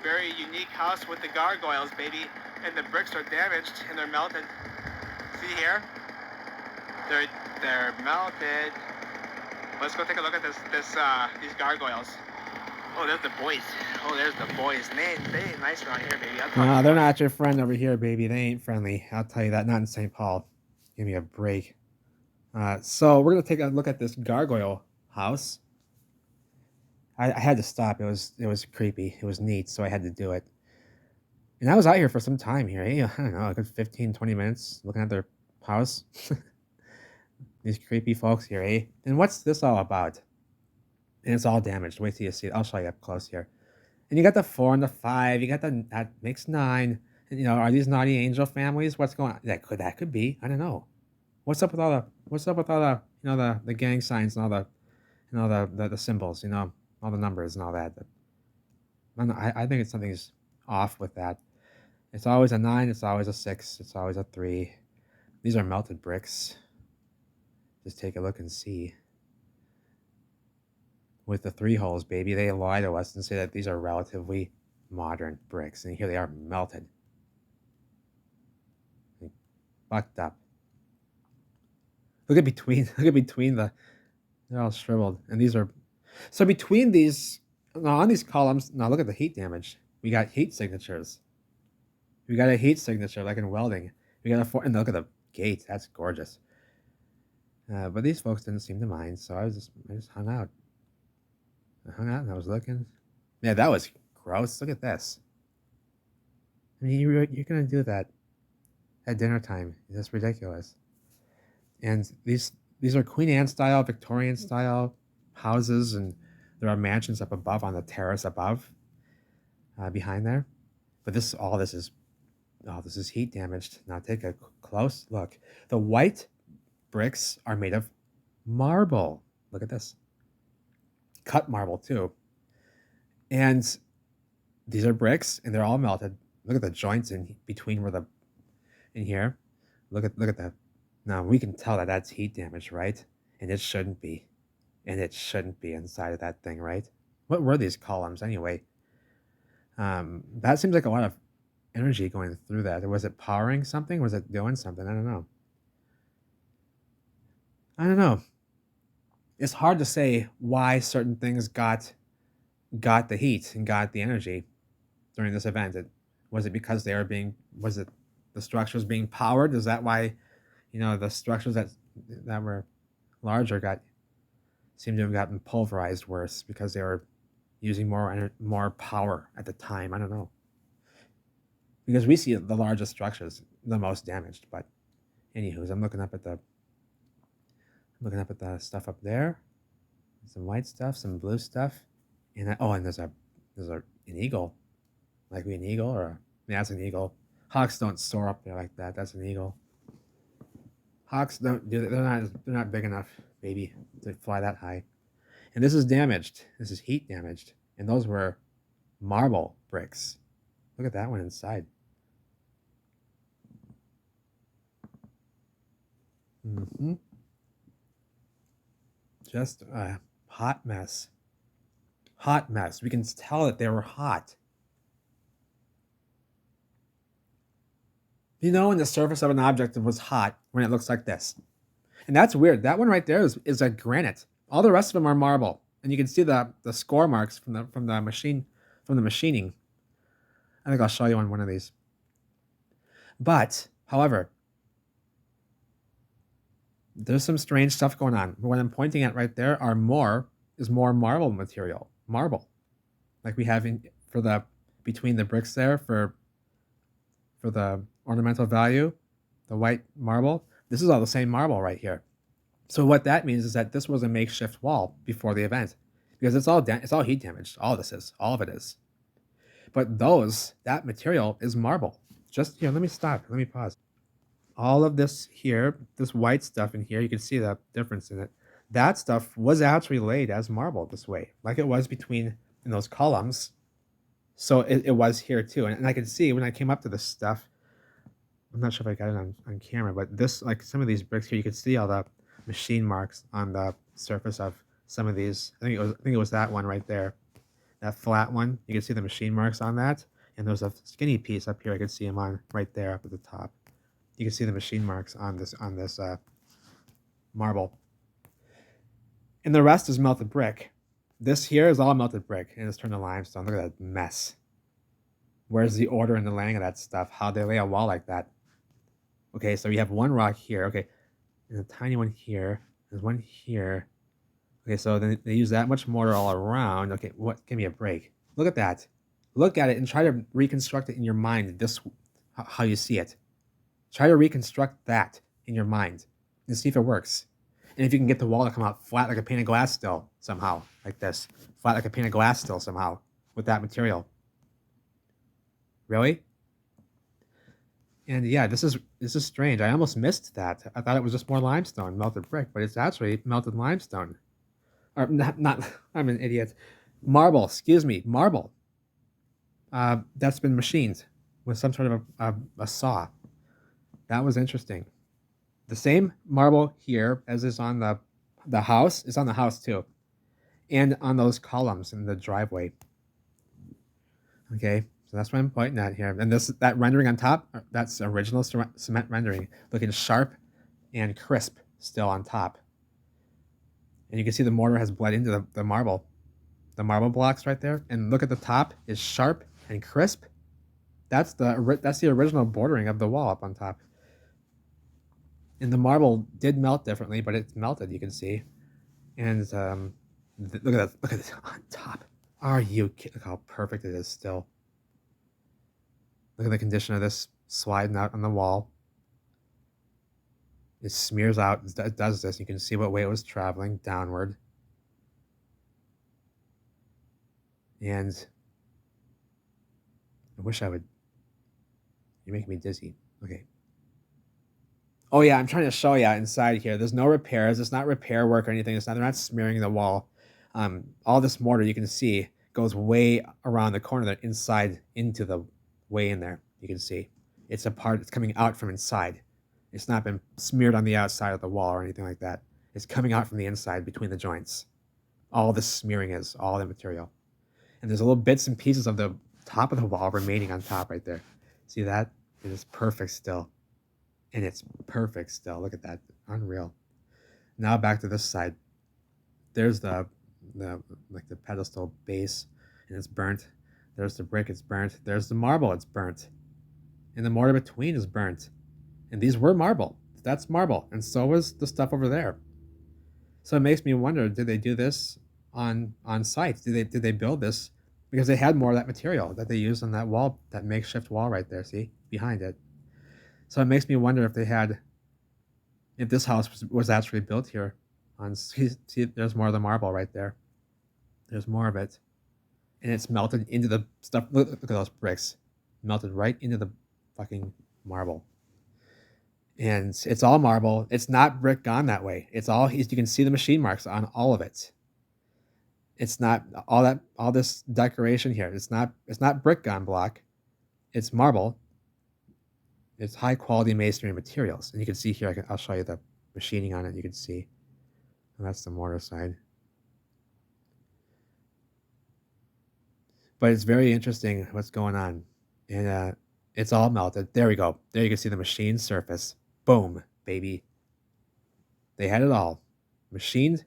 very unique house with the gargoyles, baby. And the bricks are damaged and they're melted. See here? They're they're melted. Let's go take a look at these gargoyles. Oh, there's the boys. Oh, there's the boys. They ain't nice around here, baby. No, they're not your friend over here, baby. They ain't friendly. I'll tell you that. Not in St. Paul. Give me a break. So we're gonna take a look at this gargoyle house. I had to stop. It was creepy. It was neat, so I had to do it. And I was out here for some time here. I don't know, a good 15, 20 minutes looking at their house. These creepy folks here, eh? And what's this all about? And it's all damaged. Wait till you see it. I'll show you up close here. And you got the 4 and the 5. You got that makes 9. And, are these naughty angel families? What's going on? That could be. I don't know. What's up with all the gang signs and all the symbols, all the numbers and all that. I think something's off with that. It's always a 9, it's always a 6, it's always a 3. These are melted bricks. Just take a look and see. With the 3 holes, baby, they lie to us and say that these are relatively modern bricks. And here they are melted. Bucked up. Look at between they're all shriveled. And these are, so between these, now on these columns, now look at the heat damage. We got heat signatures. We got a heat signature like in welding. We got and look at the gate. That's gorgeous. But these folks didn't seem to mind, so I just hung out. I hung out and I was looking. Yeah, that was gross. Look at this. I mean, you're gonna do that at dinner time. That's ridiculous. And these are Queen Anne style, Victorian style houses, and there are mansions up above on the terrace above, behind there. But this is heat damaged. Now take a close look. The white bricks are made of marble. Look at this. Cut marble too. And these are bricks and they're all melted. Look at the joints in between in here. Look at that. Now we can tell that that's heat damage, right? And it shouldn't be. And it shouldn't be inside of that thing, right? What were these columns anyway? That seems like a lot of energy going through that. Was it powering something? Was it doing something? I don't know. It's hard to say why certain things got the heat and got the energy during this event. Was it because was it the structures being powered? Is that why, the structures that were larger seemed to have gotten pulverized worse because they were using more power at the time? I don't know. Because we see the largest structures the most damaged, but anywho, I'm looking up at the stuff up there. Some white stuff, some blue stuff, and there's an eagle, like an eagle that's an eagle. Hawks don't soar up there like that. That's an eagle. Hawks don't do that. They're not big enough, baby, to fly that high. And this is damaged. This is heat damaged, and those were marble bricks. Look at that one inside. Just a hot mess. Hot mess. We can tell that they were hot. When the surface of an object was hot when it looks like this. And that's weird. That one right there is a granite. All the rest of them are marble. And you can see the score marks from the machining. I think I'll show you on one of these. But, however, there's some strange stuff going on. What I'm pointing at right there is more marble material. Marble. Like we have between the bricks there for the ornamental value, the white marble. This is all the same marble right here. So what that means is that this was a makeshift wall before the event, because it's all heat damaged. All of it is. But that material is marble. Just here, let me stop. Let me pause. All of this here, this white stuff in here, you can see the difference in it. That stuff was actually laid as marble this way, like it was in those columns. So it was here too. And I could see when I came up to this stuff, I'm not sure if I got it on camera, but this, like some of these bricks here, you could see all the machine marks on the surface of some of these. I think it was that one right there. that flat one, you can see the machine marks on that. And there's a skinny piece up here. I can see them on right there up at the top. You can see the machine marks on this marble. And the rest is melted brick. This here is all melted brick, and it's turned to limestone. Look at that mess. Where's the order in the laying of that stuff? How'd they lay a wall like that? Okay, so you have one rock here. Okay, and a tiny one here. There's one here. Okay, so then they use that much mortar all around. Okay, what? Give me a break. Look at that. Look at it and try to reconstruct it in your mind. This, how you see it. Try to reconstruct that in your mind and see if it works. And if you can get the wall to come out flat like a pane of glass still somehow, like this, flat like a pane of glass still somehow with that material. Really? And yeah, this is strange. I almost missed that. I thought it was just more limestone, melted brick, but it's actually melted limestone. Or not I'm an idiot. Marble, excuse me, marble. That's been machined with some sort of a saw. That was interesting. The same marble here as is on the house is on the house too, and on those columns in the driveway. Okay, so that's what I'm pointing at here. And that rendering on top, that's original cement rendering, looking sharp and crisp still on top. And you can see the mortar has bled into the marble blocks right there. And look at the top is sharp and crisp. That's the original bordering of the wall up on top. And the marble did melt differently, but it's melted, you can see. And look at this on top. Are you kidding? Look how perfect it is still. Look at the condition of this sliding out on the wall. It smears out, it does this. You can see what way it was traveling downward. And I wish I would. You're making me dizzy. Okay. Oh yeah, I'm trying to show you inside here. There's no repairs. It's not repair work or anything. They're not smearing the wall. All this mortar you can see goes way around the corner there, inside into the way in there. You can see it's coming out from inside. It's not been smeared on the outside of the wall or anything like that. It's coming out from the inside between the joints. All this smearing is all the material. And there's little bits and pieces of the top of the wall remaining on top right there. See that? It is perfect still. And it's perfect still. Look at that. Unreal. Now back to this side. There's the pedestal base, and it's burnt. There's the brick, it's burnt. There's the marble, it's burnt. And the mortar between is burnt. And these were marble. That's marble. And so was the stuff over there. So it makes me wonder, did they do this on site? Did they build this because they had more of that material that they used on that wall, that makeshift wall right there, see? Behind it. So it makes me wonder if this house was actually built here. See, there's more of the marble right there. There's more of it. And it's melted into the stuff. Look at those bricks. Melted right into the fucking marble. And it's all marble. It's not brick gone that way. It's all, you can see the machine marks on all of it. It's not all this decoration here. It's not brick gone block. It's marble. It's high quality masonry materials. And you can see here, I'll show you the machining on it. You can see. And that's the mortar side. But it's very interesting what's going on. And it's all melted. There we go. There you can see the machine surface. Boom, baby. They had it all. Machined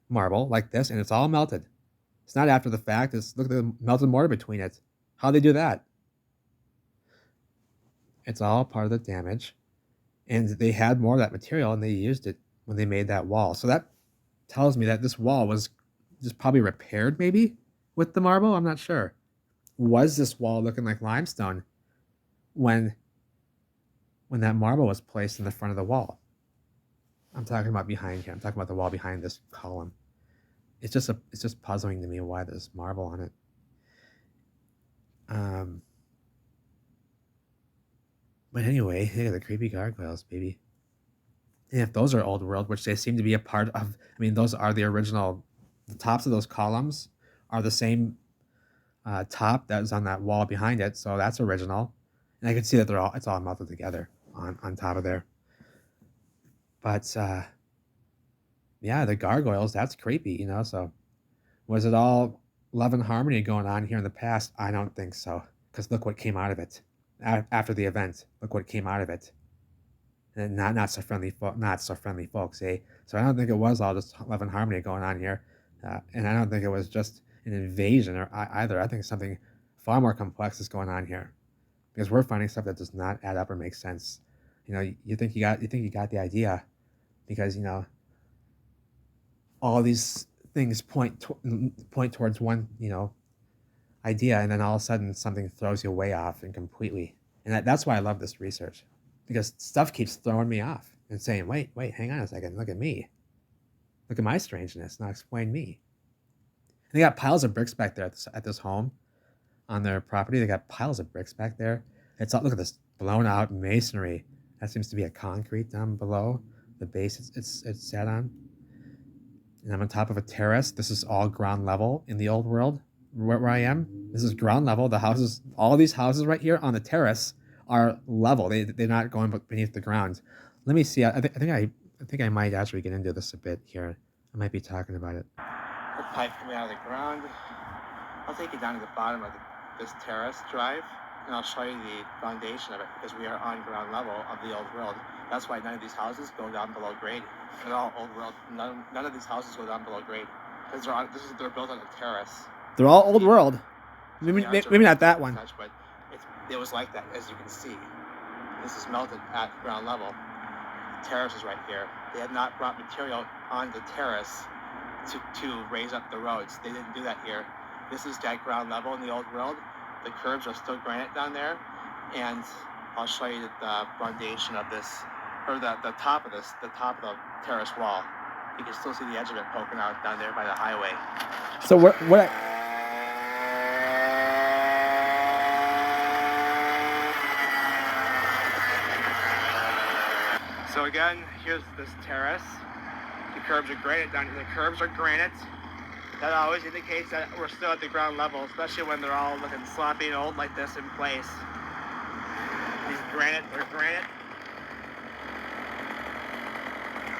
marble like this, and it's all melted. It's not after the fact. Look at the melted mortar between it. How'd they do that? It's all part of the damage. And they had more of that material, and they used it when they made that wall. So that tells me that this wall was just probably repaired maybe with the marble. I'm not sure. Was this wall looking like limestone when that marble was placed in the front of the wall? I'm talking about behind here. I'm talking about the wall behind this column. It's just puzzling to me why there's marble on it. But anyway, look at the creepy gargoyles, baby. And if those are old world, which they seem to be a part of, I mean, those are the original. The tops of those columns are the same top that was on that wall behind it, so that's original. And I can see that it's all melted together on top of there. But yeah, the gargoyles, that's creepy, So was it all love and harmony going on here in the past? I don't think so. Because look what came out of it. After the event, look what came out of it. And not so friendly, not so friendly folks, eh? So I don't think it was all just love and harmony going on here, and I don't think it was just an invasion or either. I think something far more complex is going on here, because we're finding stuff that does not add up or make sense. You think you got the idea, because all these things point towards one idea, and then all of a sudden something throws you way off and completely. And that's why I love this research, because stuff keeps throwing me off and saying, wait, hang on a second, look at me, look at my strangeness. Now explain me. And they got piles of bricks back there at this home on their property. They got piles of bricks back there. It's all, look at this blown out masonry. That seems to be a concrete down below the base it's sat on. And I'm on top of a terrace. This is all ground level in the old world where I am. This is ground level. The houses, all these houses right here on the terrace are level. They're not going beneath the ground. Let me see. I think I might actually get into this a bit here. I might be talking about it. The pipe coming out of the ground. I'll take you down to the bottom of this terrace drive, and I'll show you the foundation of it, because we are on ground level of the old world. That's why none of these houses go down below grade. They're all old world. None of these houses go down below grade, because they're built on a terrace. They're all old world. Maybe not that one. But it was like that, as you can see. This is melted at ground level. The terrace is right here. They had not brought material on the terrace to raise up the roads. They didn't do that here. This is at ground level in the old world. The curbs are still granite down there, and I'll show you the foundation of this, or the top of this, the top of the terrace wall. You can still see the edge of it poking out down there by the highway. So what? So again, here's this terrace. The curbs are granite down here. The curbs are granite. That always indicates that we're still at the ground level, especially when they're all looking sloppy and old like this in place. These they're granite.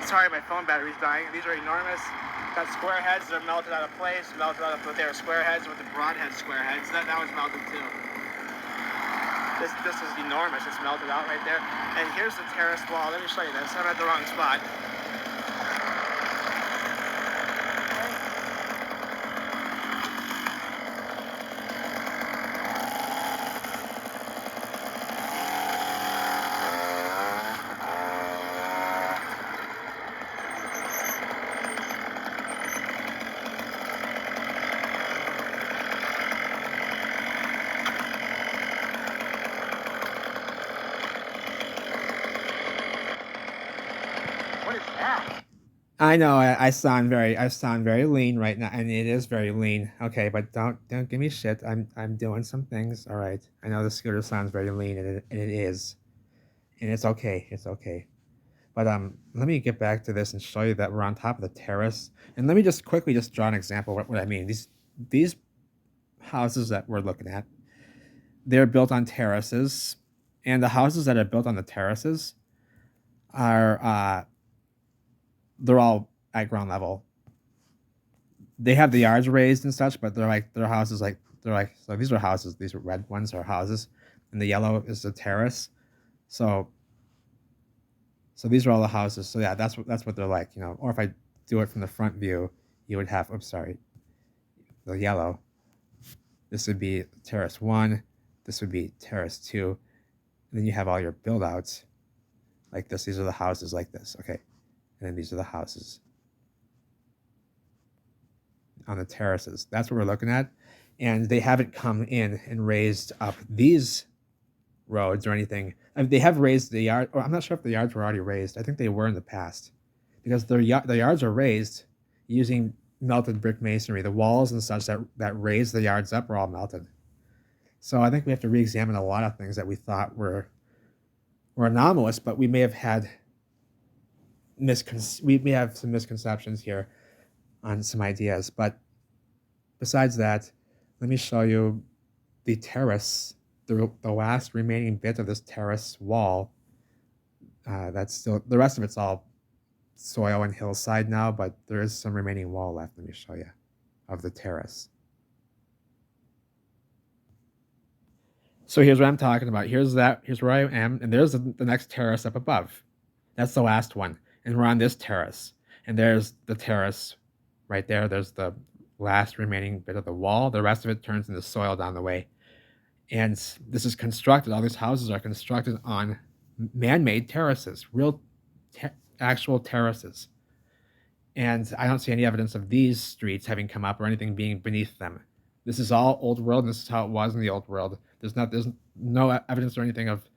Sorry, my phone battery's dying. These are enormous. Got square heads that are melted out of place, but they are square heads with the broadhead square heads. That was melted too. This is enormous. It's melted out right there. And here's the terrace wall. Let me show you this. I'm at the wrong spot. What is that? I know I sound very lean right now, and it is very lean. Okay, but don't give me shit. I'm doing some things. All right. I know the scooter sounds very lean, and it is, and it's okay. It's okay. But let me get back to this and show you that we're on top of the terrace. And let me just quickly draw an example of what I mean. These houses that we're looking at, they're built on terraces, and the houses that are built on the terraces are they're all at ground level. They have the yards raised and such, but their houses so these are houses. These red ones are houses, and the yellow is the terrace. So these are all the houses. So yeah, that's what they're like, Or if I do it from the front view, you would have, the yellow. This would be terrace 1. This would be terrace 2. And then you have all your build outs like this. These are the houses like this. Okay. And then these are the houses on the terraces. That's what we're looking at. And they haven't come in and raised up these roads or anything. I mean, they have raised the yard, or I'm not sure if the yards were already raised. I think they were in the past, because the yards are raised using melted brick masonry. The walls and such that raise the yards up are all melted. So I think we have to re-examine a lot of things that we thought were anomalous, but we may have had we may have some misconceptions here on some ideas. But besides that, let me show you the terrace, the last remaining bit of this terrace wall. That's still, the rest of it's all soil and hillside now, but there is some remaining wall left. Let me show you of the terrace. So here's what I'm talking about. Here's where I am, and there's the next terrace up above. That's the last one, and we're on this terrace, and there's the terrace right there. There's the last remaining bit of the wall. The rest of it turns into soil down the way, and this is constructed. All these houses are constructed on man-made terraces, real, actual terraces. And I don't see any evidence of these streets having come up or anything being beneath them. This is all old world, and this is how it was in the old world. There's no evidence or anything of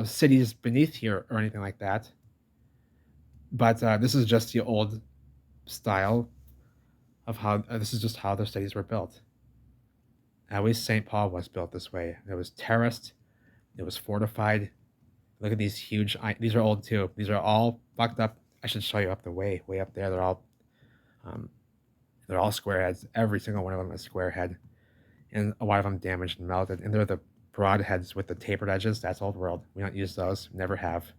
cities beneath here or anything like that. But this is just the old style of how this is just how the cities were built. At least St. Paul was built this way. It was terraced. It was fortified. Look at these huge. These are old too. These are all fucked up. I should show you up the way up there. They're all square heads. Every single one of them is square head, and a lot of them damaged and melted. And they're the broad heads with the tapered edges. That's old world. We don't use those. Never have.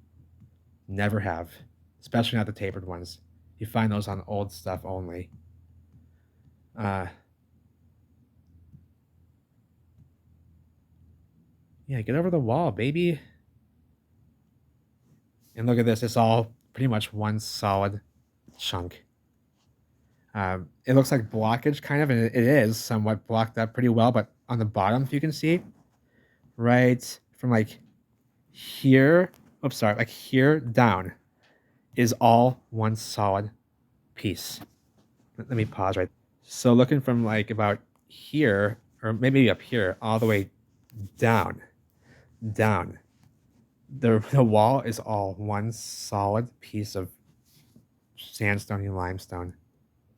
Never have. Especially not the tapered ones. You find those on old stuff only. Yeah, get over the wall, baby. And look at this. It's all pretty much one solid chunk. It looks like blockage, kind of, and it is somewhat blocked up pretty well. But on the bottom, if you can see, right from like here, like here down, is all one solid piece. Let me pause right. So looking from like about here, or maybe up here, all the way down, the wall is all one solid piece of sandstone and limestone.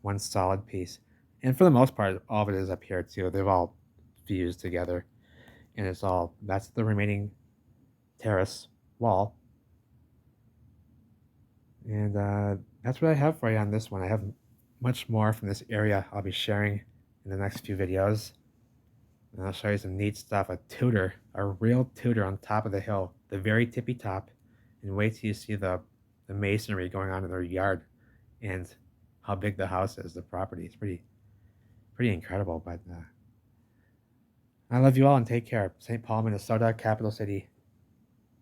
One solid piece. And for the most part, all of it is up here too. They've all fused together. And that's the remaining terrace wall. And that's what I have for you on this one. I have much more from this area I'll be sharing in the next few videos. And I'll show you some neat stuff. A real Tudor on top of the hill, the very tippy top. And wait till you see the masonry going on in their yard and how big the house is, the property. It's pretty incredible. But I love you all and take care. St. Paul, Minnesota, capital city.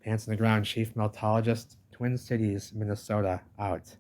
Pants on the ground, chief meltologist, Twin Cities, Minnesota, out.